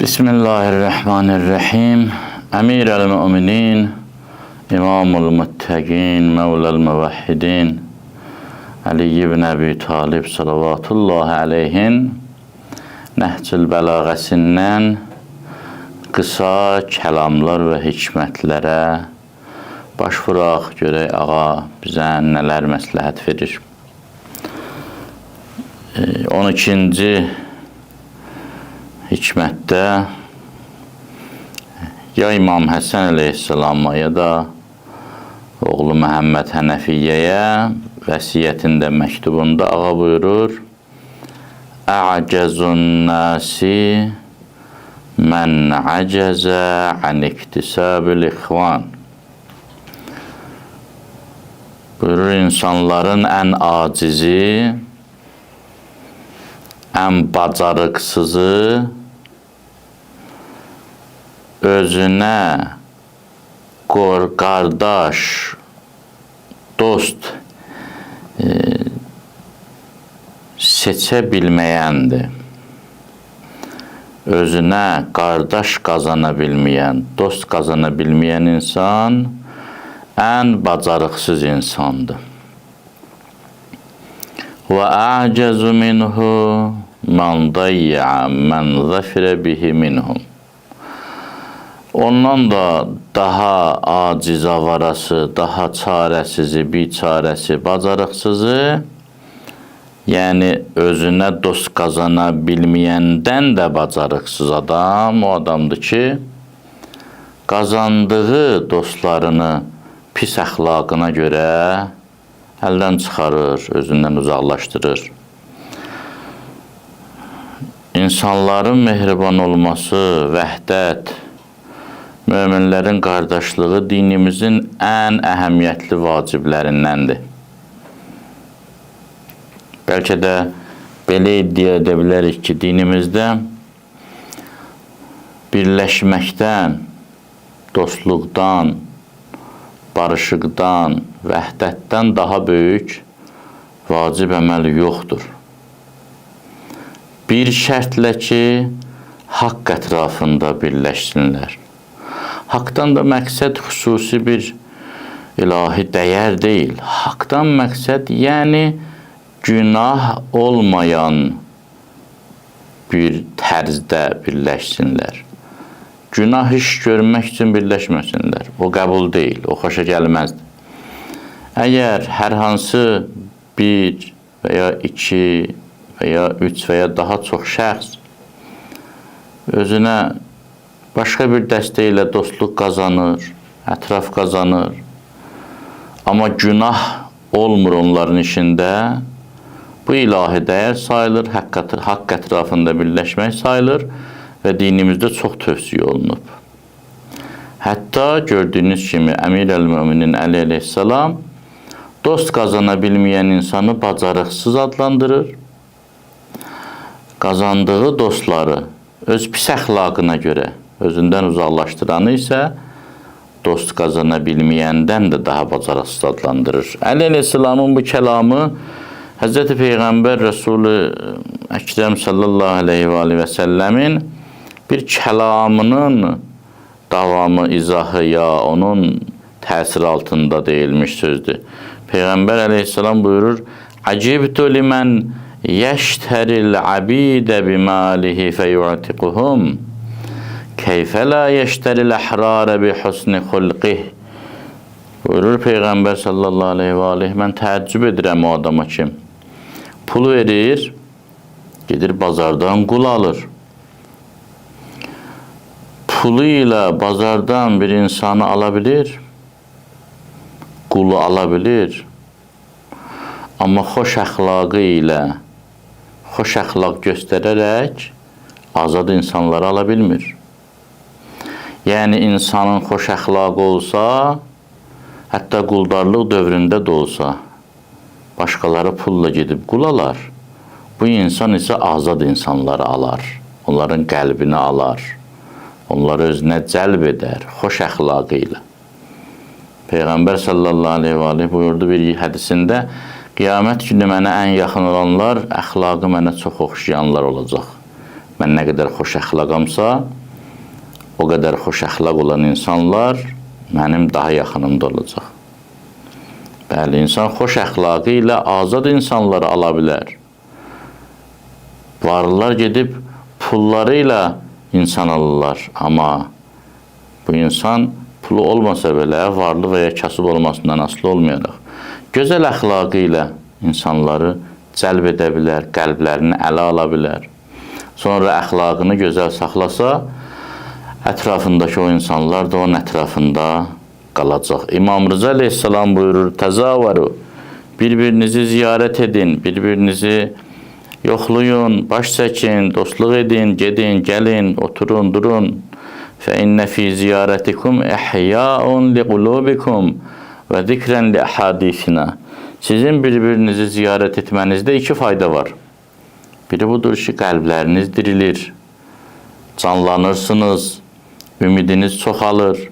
Bismillahirrahmanirrahim. Emir-el-Müminin, İmamul-Muttaqin, Mevlel-Muvahhidin, Ali ibn Əbi Talib salavatullahi aleyhin Nəhcül Bəlağəsindən qısa kəlamlar və hikmətlərə baş vuraq, görək ağa bizə nələr məsləhət verir. 12-ci hikmətdə ya İmam Həsən əleyhissalama ya da oğlu Məhəmməd Hənəfiyyəyə vəsiyyətində, məktubunda ağa buyurur: A'cəzun nasi mən əcəzə an iktisabil ixvan. Buyurur, insanların ən acizi, ən bacarıqsızı özünə qardaş, dost seçə bilməyəndir. Özünə qardaş qazana bilməyən, dost qazana bilməyən insan ən bacarıqsız insandır. Və a'cazu minhu man dayya man zafira bihi minhum. Ondan da daha aciz avarası, daha çarəsizi, biçarəsi, bacarıqsızı, yəni özünə dost qazana bilməyəndən də bacarıqsız adam o adamdır ki, qazandığı dostlarını pis əxlaqına görə əldən çıxarır, özündən uzaqlaşdırır. İnsanların mehriban olması, vəhdət, möminlərin qardaşlığı dinimizin ən əhəmiyyətli vaciblərindəndir. Bəlkə də belə iddia edə bilərik ki, dinimizdə birləşməkdən, dostluqdan, barışıqdan, vəhdətdən daha böyük vacib əməl yoxdur. Bir şərtlə ki, haqq ətrafında birləşsinlər. Haqdan da məqsəd xüsusi bir ilahi dəyər deyil. Haqdan məqsəd, yəni günah olmayan bir tərzdə birləşsinlər. Günah iş görmək üçün birləşməsinlər. O qəbul deyil, o xoşa gəlməzdir. Əgər hər hansı bir və ya iki və ya üç və ya daha çox şəxs özünə başqa bir dəstək ilə dostluq qazanır, ətraf qazanır, amma günah olmur onların işində, bu ilahi dəyər sayılır, haqq ətrafında birləşmək sayılır və dinimizdə çox tövsiyə olunub. Hətta gördüyünüz kimi Əmir-el-Müminin Əli əleyhissalam dost qazana bilməyən insanı bacarıqsız adlandırır. Qazandığı dostları öz pis əxlaqına görə özündən uzaqlaşdıranı isə dost qazana bilməyəndən də daha bacarıqsız adlandırır. Əli əleyhissalamın bu kəlamı Hz. Peyğəmbər Rəsulü Əkrəm sallallahu aleyhi və səlləmin bir kəlamının davamı, izahı ya onun təsir altında deyilmiş sözdür. Peyğəmbər əleyhissalam buyurur: Əcibtu limən yəştəril abidə bimalihi fəyu'tiquhum keyfə la yəştəril əhrarə bi husni xulqih. Buyurur Peyğəmbər sallallahu aleyhi, mən təəccüb edirəm o adama ki, pul verir, gedir bazardan qul alır. Pulu ilə bazardan bir insanı ala bilir, qulu ala bilir, amma xoş əxlaqı ilə, xoş əxlaq göstərərək azad insanları ala bilmir. Yəni, insanın xoş əxlaqı olsa, hətta quldarlıq dövründə də olsa, başqaları pulla gedib qul alar. Bu insan isə azad insanları alar, onların qəlbini alar, onları özünə cəlb edər, xoş əxlaqı ilə. Peyğəmbər sallallahu aleyhi buyurdu bir hədisində, qiyamət günü mənə ən yaxın olanlar, əxlaqı mənə çox oxşayanlar olacaq. Mən nə qədər xoş əxlaqamsa, o qədər xoş əxlaq olan insanlar mənim daha yaxınımda olacaq. Bəli, insan xoş əxlaqı ilə azad insanları ala bilər. Varlılar gedib pulları ilə insan alırlar. Amma bu insan pulu olmasa belə varlı və ya kasıb olmasından asılı olmayaraq gözəl əxlaqı ilə insanları cəlb edə bilər, qəlblərini ələ ala bilər. Sonra əxlaqını gözəl saxlasa, ətrafındakı o insanlar da onun ətrafında qalacaq. İmam Rıza əleyhissalam buyurur, təzavaru, bir-birinizi ziyarət edin, bir-birinizi yoxlayın, baş çəkin, dostluq edin, gedin, gəlin, oturun, durun. فَإِنَّ فِي زِيَارَتِكُمْ اَحْيَاءٌ لِقُلُوبِكُمْ وَذِكْرًا لِأَحَادِيثِنَا. Sizin bir-birinizi ziyarət etmənizdə iki fayda var. Biri budur ki, qəlbləriniz dirilir, canlanırsınız, ümidiniz çoxalır.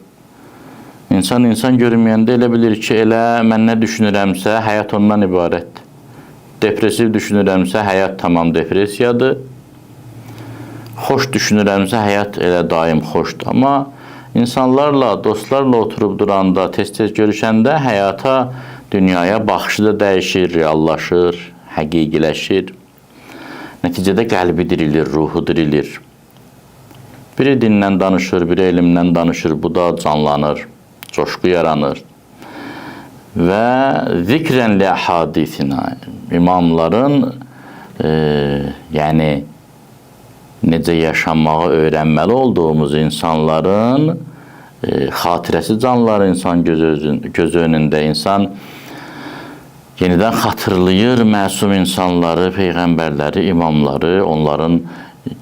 İnsan görməyəndə elə bilir ki, elə mən nə düşünürəmsə, həyat ondan ibarətdir. Depresiv düşünürəmsə, həyat tamam depresiyadır. Xoş düşünürəmsə, həyat elə daim xoşdur. Amma insanlarla, dostlarla oturub duranda, tez-tez görüşəndə həyata, dünyaya baxışı da dəyişir, reallaşır, həqiqiləşir. Nəticədə qəlbi dirilir, ruhu dirilir. Biri dindən danışır, biri elmdən danışır, bu da canlanır, coşku yaranır. Və zikrən li əhadisinə, imamların yəni necə yaşamağı öyrənməli olduğumuz insanların xatirəsi canlar insan göz önündə. İnsan yenidən xatırlayır məsum insanları, peyğəmbərləri, imamları, onların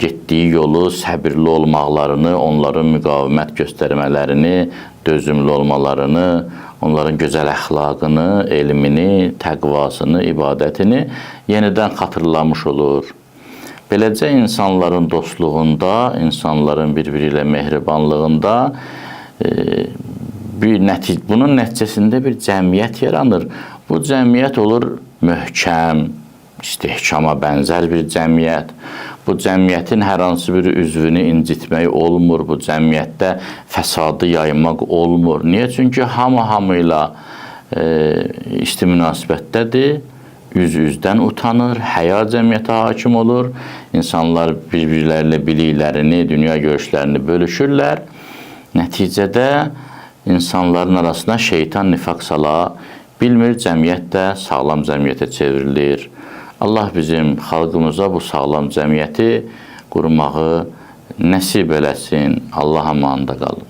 getdiyi yolu, səbirli olmaqlarını, onların müqavimət göstərmələrini, dözümlü olmalarını, onların gözəl əxlaqını, elmini, təqvasını, ibadətini yenidən xatırlamış olur. Beləcə insanların dostluğunda, insanların bir-biri ilə mehribanlığında bunun nəticəsində bir cəmiyyət yaranır. Bu cəmiyyət olur möhkəm, istehkama bənzər bir cəmiyyət. Bu cəmiyyətin hər hansı bir üzvünü incitmək olmur. Bu cəmiyyətdə fəsadı yaymaq olmur. Niyə? Çünki hamı ilə isti münasibətdədir. Üz-üzdən utanır, həya cəmiyyətə hakim olur. İnsanlar bir-birlərlə biliklərini, dünya görüşlərini bölüşürlər. Nəticədə insanların arasına şeytan nifaq sala bilmir, cəmiyyət də sağlam cəmiyyətə çevrilir. Allah bizim xalqımıza bu sağlam cəmiyyəti qurmağı nəsib eləsin. Allah amanında qalın.